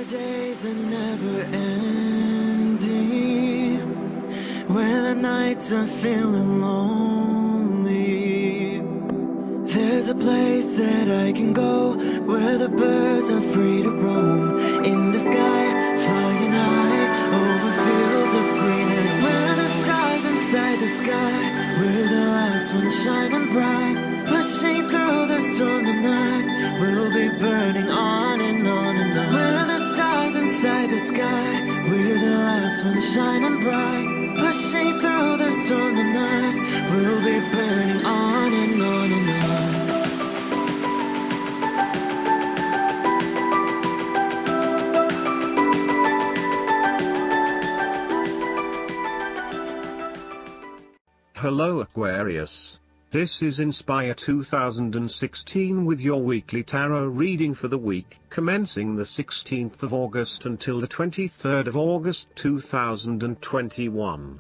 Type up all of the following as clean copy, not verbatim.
days are never ending, when the nights are feeling lonely, there's a place that I can go, where the birds are free to roam, in the sky, flying high, over fields of green, and where the stars inside the sky, we're the last ones shining bright, pushing through the storm tonight, we'll be burning on and on and on. We're the stars inside the sky, we're the last ones shining bright, pushing through the storm tonight, we'll be burning on and on and on. Hello Aquarius, this is Inspire 2016 with your weekly tarot reading for the week commencing the 16th of August until the 23rd of August 2021.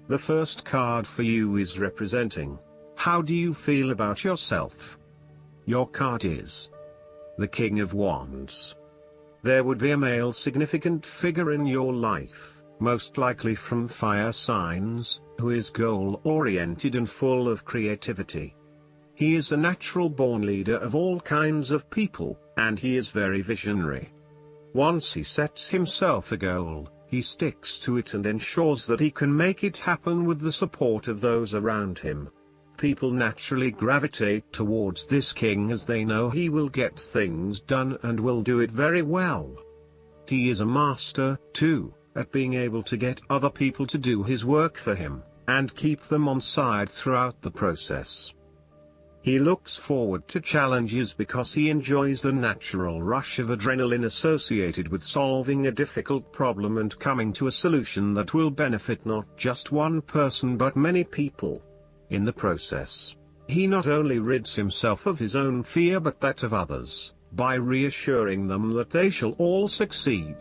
The first card for you is representing, how do you feel about yourself? Your card is the King of Wands. There would be a male significant figure in your life, most likely from fire signs, who is goal-oriented and full of creativity. He is a natural-born leader of all kinds of people, and he is very visionary. Once he sets himself a goal, he sticks to it and ensures that he can make it happen with the support of those around him. People naturally gravitate towards this king as they know he will get things done and will do it very well. He is a master, too, at being able to get other people to do his work for him, and keep them on side throughout the process. He looks forward to challenges because he enjoys the natural rush of adrenaline associated with solving a difficult problem and coming to a solution that will benefit not just one person but many people. In the process, he not only rids himself of his own fear but that of others, by reassuring them that they shall all succeed.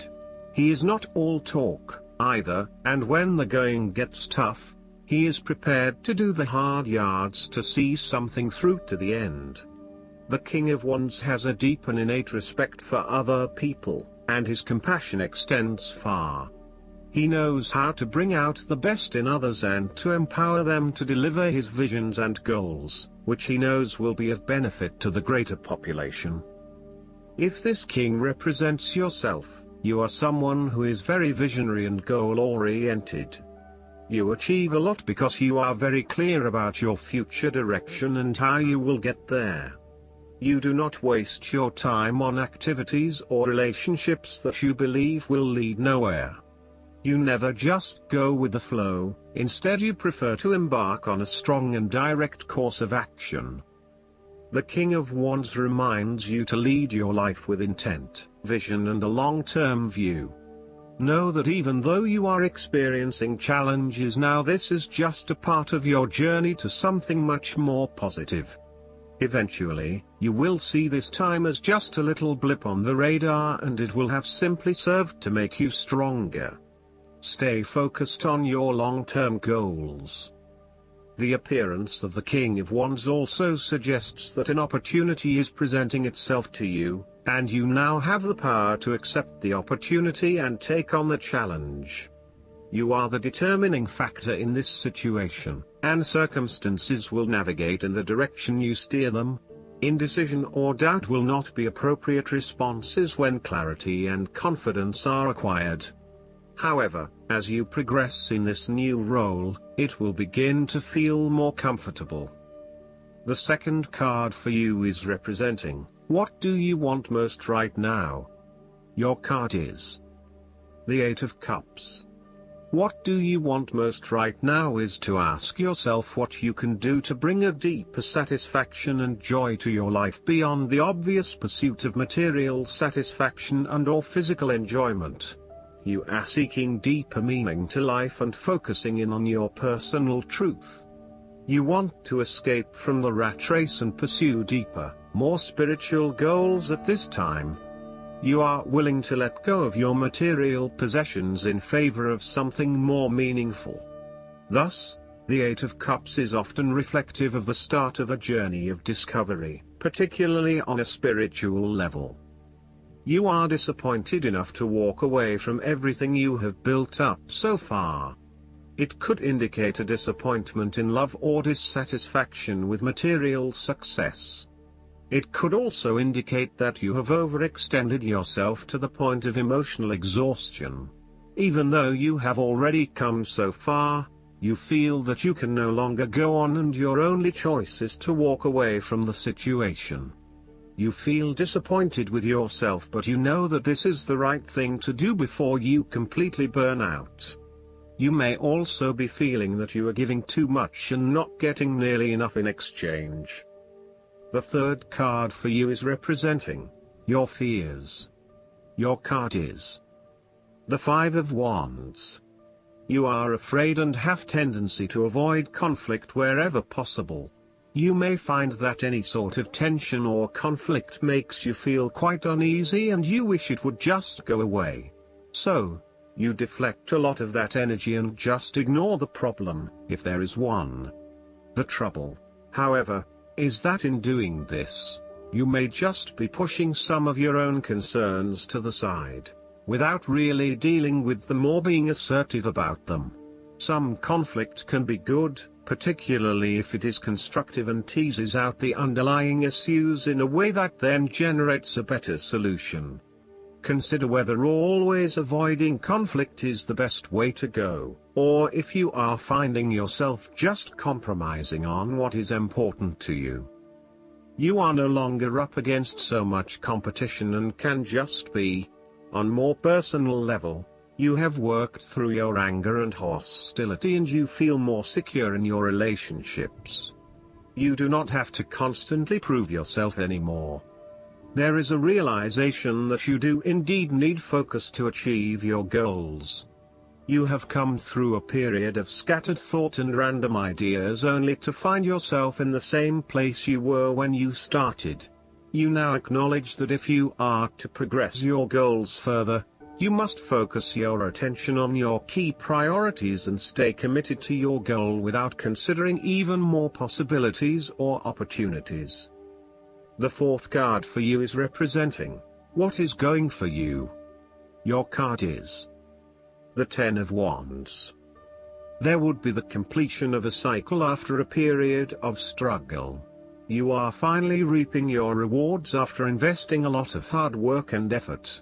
He is not all talk, either, and when the going gets tough, he is prepared to do the hard yards to see something through to the end. The King of Wands has a deep and innate respect for other people, and his compassion extends far. He knows how to bring out the best in others and to empower them to deliver his visions and goals, which he knows will be of benefit to the greater population. If this king represents yourself, you are someone who is very visionary and goal-oriented. You achieve a lot because you are very clear about your future direction and how you will get there. You do not waste your time on activities or relationships that you believe will lead nowhere. You never just go with the flow, instead you prefer to embark on a strong and direct course of action. The King of Wands reminds you to lead your life with intent, vision and a long-term view. Know that even though you are experiencing challenges now, this is just a part of your journey to something much more positive. Eventually, you will see this time as just a little blip on the radar and it will have simply served to make you stronger. Stay focused on your long-term goals. The appearance of the King of Wands also suggests that an opportunity is presenting itself to you, and you now have the power to accept the opportunity and take on the challenge. You are the determining factor in this situation, and circumstances will navigate in the direction you steer them. Indecision or doubt will not be appropriate responses when clarity and confidence are acquired. However, as you progress in this new role, it will begin to feel more comfortable. The second card for you is representing, what do you want most right now? Your card is the Eight of Cups. What do you want most right now is to ask yourself what you can do to bring a deeper satisfaction and joy to your life beyond the obvious pursuit of material satisfaction and/or physical enjoyment. You are seeking deeper meaning to life and focusing in on your personal truth. You want to escape from the rat race and pursue deeper, more spiritual goals at this time. You are willing to let go of your material possessions in favor of something more meaningful. Thus, the Eight of Cups is often reflective of the start of a journey of discovery, particularly on a spiritual level. You are disappointed enough to walk away from everything you have built up so far. It could indicate a disappointment in love or dissatisfaction with material success. It could also indicate that you have overextended yourself to the point of emotional exhaustion. Even though you have already come so far, you feel that you can no longer go on and your only choice is to walk away from the situation. You feel disappointed with yourself, but you know that this is the right thing to do before you completely burn out. You may also be feeling that you are giving too much and not getting nearly enough in exchange. The third card for you is representing your fears. Your card is the Five of Wands. You are afraid and have tendency to avoid conflict wherever possible. You may find that any sort of tension or conflict makes you feel quite uneasy and you wish it would just go away. So, you deflect a lot of that energy and just ignore the problem, if there is one. The trouble, however, is that in doing this, you may just be pushing some of your own concerns to the side, without really dealing with them or being assertive about them. Some conflict can be good, particularly if it is constructive and teases out the underlying issues in a way that then generates a better solution. Consider whether always avoiding conflict is the best way to go, or if you are finding yourself just compromising on what is important to you. You are no longer up against so much competition and can just be. On more personal level, you have worked through your anger and hostility and you feel more secure in your relationships. You do not have to constantly prove yourself anymore. There is a realization that you do indeed need focus to achieve your goals. You have come through a period of scattered thought and random ideas only to find yourself in the same place you were when you started. You now acknowledge that if you are to progress your goals further, you must focus your attention on your key priorities and stay committed to your goal without considering even more possibilities or opportunities. The fourth card for you is representing what is going for you. Your card is the Ten of Wands. There would be the completion of a cycle after a period of struggle. You are finally reaping your rewards after investing a lot of hard work and effort.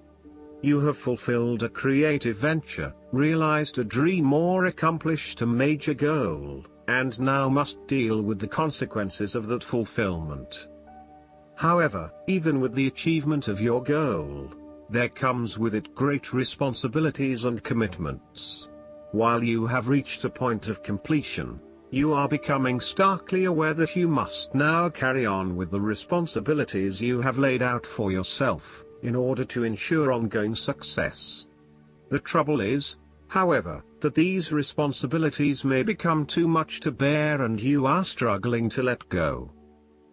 You have fulfilled a creative venture, realized a dream or accomplished a major goal, and now must deal with the consequences of that fulfillment. However, even with the achievement of your goal, there comes with it great responsibilities and commitments. While you have reached a point of completion, you are becoming starkly aware that you must now carry on with the responsibilities you have laid out for yourself, in order to ensure ongoing success. The trouble is, however, that these responsibilities may become too much to bear and you are struggling to let go.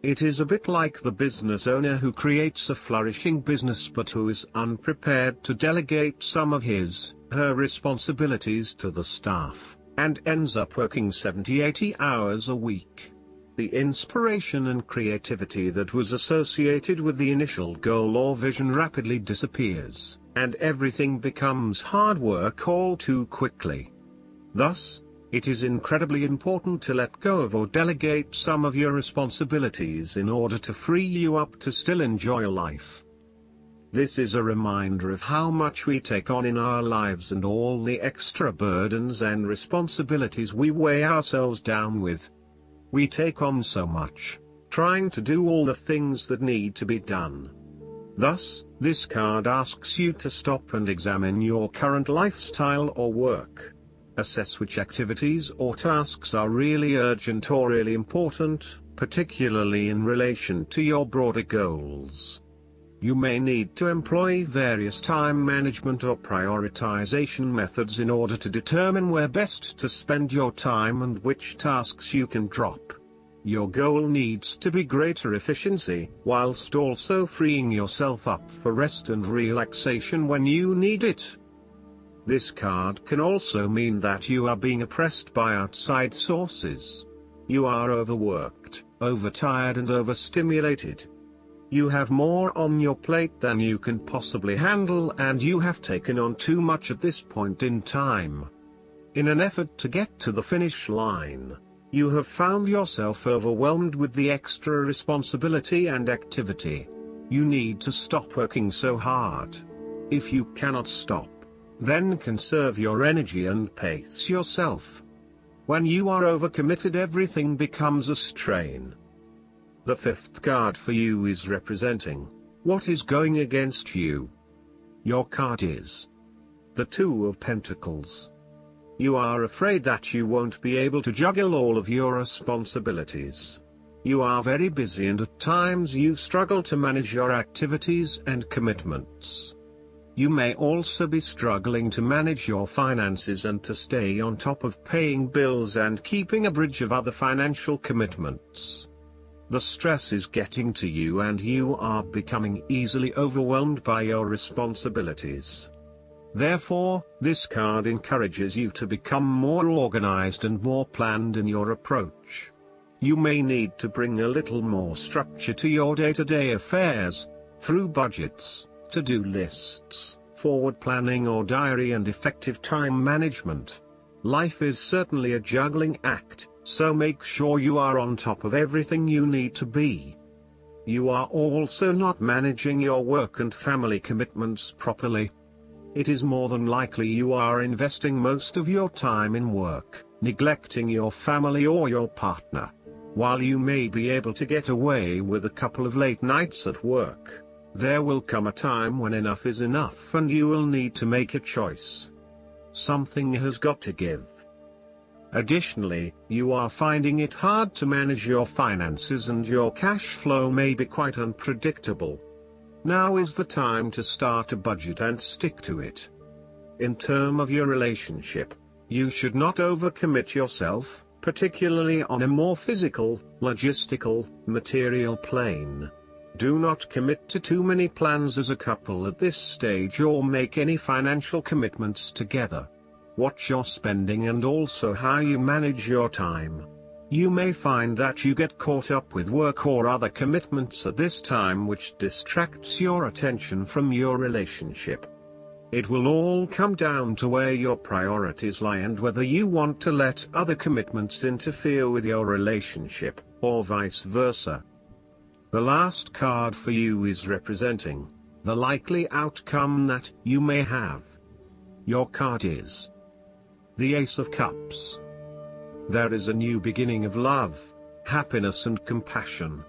It is a bit like the business owner who creates a flourishing business but who is unprepared to delegate some of her responsibilities to the staff, and ends up working 70-80 hours a week. The inspiration and creativity that was associated with the initial goal or vision rapidly disappears, and everything becomes hard work all too quickly. Thus, it is incredibly important to let go of or delegate some of your responsibilities in order to free you up to still enjoy life. This is a reminder of how much we take on in our lives and all the extra burdens and responsibilities we weigh ourselves down with. We take on so much, trying to do all the things that need to be done. Thus, this card asks you to stop and examine your current lifestyle or work. Assess which activities or tasks are really urgent or really important, particularly in relation to your broader goals. You may need to employ various time management or prioritization methods in order to determine where best to spend your time and which tasks you can drop. Your goal needs to be greater efficiency, whilst also freeing yourself up for rest and relaxation when you need it. This card can also mean that you are being oppressed by outside sources. You are overworked, overtired and overstimulated. You have more on your plate than you can possibly handle, and you have taken on too much at this point in time. In an effort to get to the finish line, you have found yourself overwhelmed with the extra responsibility and activity. You need to stop working so hard. If you cannot stop, then conserve your energy and pace yourself. When you are overcommitted, everything becomes a strain. The fifth card for you is representing what is going against you. Your card is the Two of Pentacles. You are afraid that you won't be able to juggle all of your responsibilities. You are very busy, and at times you struggle to manage your activities and commitments. You may also be struggling to manage your finances and to stay on top of paying bills and keeping a bridge of other financial commitments. The stress is getting to you, and you are becoming easily overwhelmed by your responsibilities. Therefore, this card encourages you to become more organized and more planned in your approach. You may need to bring a little more structure to your day-to-day affairs, through budgets, to-do lists, forward planning or diary, and effective time management. Life is certainly a juggling act, so make sure you are on top of everything you need to be. You are also not managing your work and family commitments properly. It is more than likely you are investing most of your time in work, neglecting your family or your partner. While you may be able to get away with a couple of late nights at work, there will come a time when enough is enough and you will need to make a choice. Something has got to give. Additionally, you are finding it hard to manage your finances, and your cash flow may be quite unpredictable. Now is the time to start a budget and stick to it. In terms of your relationship, you should not overcommit yourself, particularly on a more physical, logistical, material plane. Do not commit to too many plans as a couple at this stage, or make any financial commitments together. Watch your spending and also how you manage your time. You may find that you get caught up with work or other commitments at this time, which distracts your attention from your relationship. It will all come down to where your priorities lie and whether you want to let other commitments interfere with your relationship, or vice versa. The last card for you is representing the likely outcome that you may have. Your card is the Ace of Cups. There is a new beginning of love, happiness and compassion.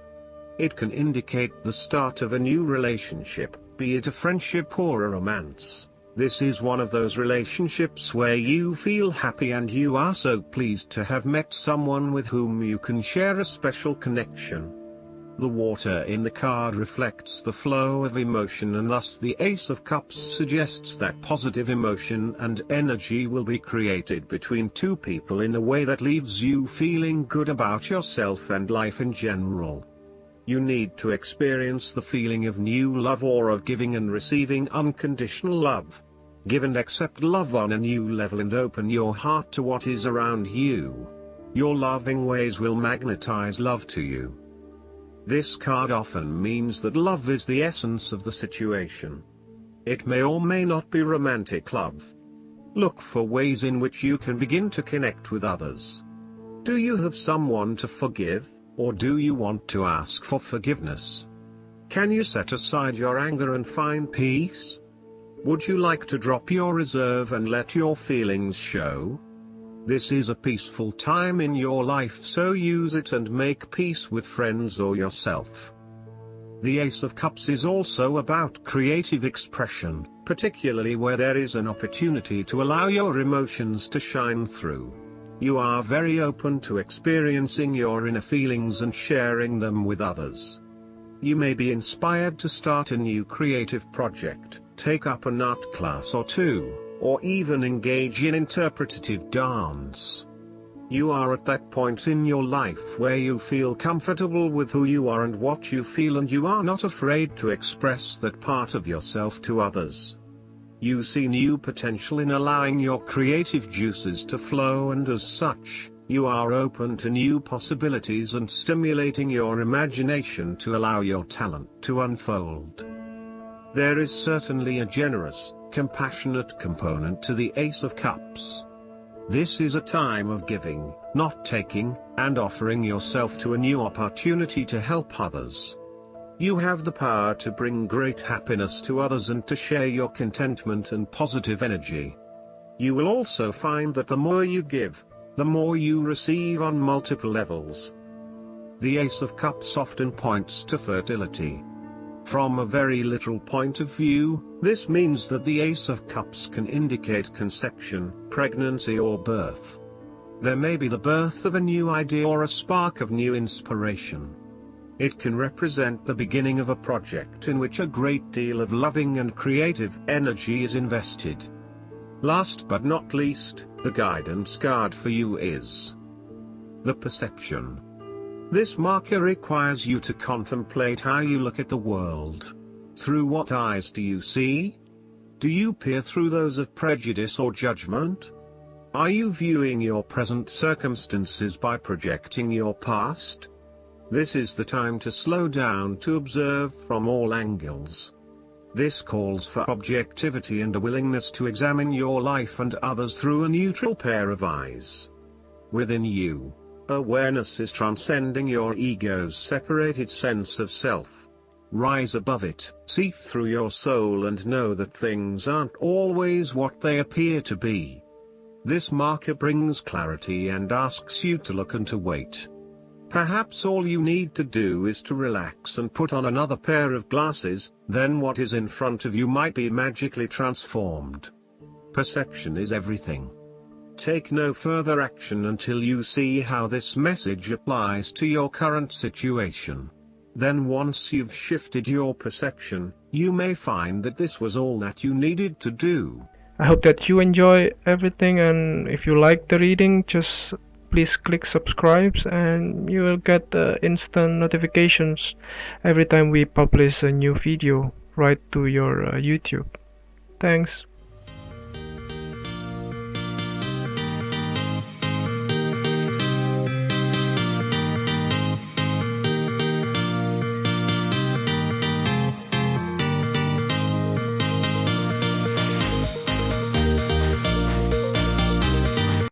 It can indicate the start of a new relationship, be it a friendship or a romance. This is one of those relationships where you feel happy and you are so pleased to have met someone with whom you can share a special connection. The water in the card reflects the flow of emotion, and thus the Ace of Cups suggests that positive emotion and energy will be created between two people in a way that leaves you feeling good about yourself and life in general. You need to experience the feeling of new love, or of giving and receiving unconditional love. Give and accept love on a new level and open your heart to what is around you. Your loving ways will magnetize love to you. This card often means that love is the essence of the situation. It may or may not be romantic love. Look for ways in which you can begin to connect with others. Do you have someone to forgive, or do you want to ask for forgiveness? Can you set aside your anger and find peace? Would you like to drop your reserve and let your feelings show? This is a peaceful time in your life, so use it and make peace with friends or yourself. The Ace of Cups is also about creative expression, particularly where there is an opportunity to allow your emotions to shine through. You are very open to experiencing your inner feelings and sharing them with others. You may be inspired to start a new creative project, take up an art class or two, or even engage in interpretative dance. You are at that point in your life where you feel comfortable with who you are and what you feel, and you are not afraid to express that part of yourself to others. You see new potential in allowing your creative juices to flow, and as such, You are open to new possibilities and stimulating your imagination to allow your talent to unfold. There is certainly a generous, compassionate component to the Ace of Cups. This is a time of giving, not taking, and offering yourself to a new opportunity to help others. You have the power to bring great happiness to others and to share your contentment and positive energy. You will also find that the more you give, the more you receive on multiple levels. The Ace of Cups often points to fertility. From a very literal point of view, this means that the Ace of Cups can indicate conception, pregnancy or birth. There may be the birth of a new idea or a spark of new inspiration. It can represent the beginning of a project in which a great deal of loving and creative energy is invested. Last but not least, the guidance card for you is the Perception. This marker requires you to contemplate how you look at the world. Through what eyes do you see? Do you peer through those of prejudice or judgment? Are you viewing your present circumstances by projecting your past? This is the time to slow down to observe from all angles. This calls for objectivity and a willingness to examine your life and others through a neutral pair of eyes. Within you, awareness is transcending your ego's separated sense of self. Rise above it, see through your soul and know that things aren't always what they appear to be. This marker brings clarity and asks you to look and to wait. Perhaps all you need to do is to relax and put on another pair of glasses, then what is in front of you might be magically transformed. Perception is everything. Take no further action until you see how this message applies to your current situation. Then once you've shifted your perception, you may find that this was all that you needed to do. I hope that you enjoy everything, and if you like the reading, just please click subscribe and you will get instant notifications every time we publish a new video right to your YouTube. Thanks.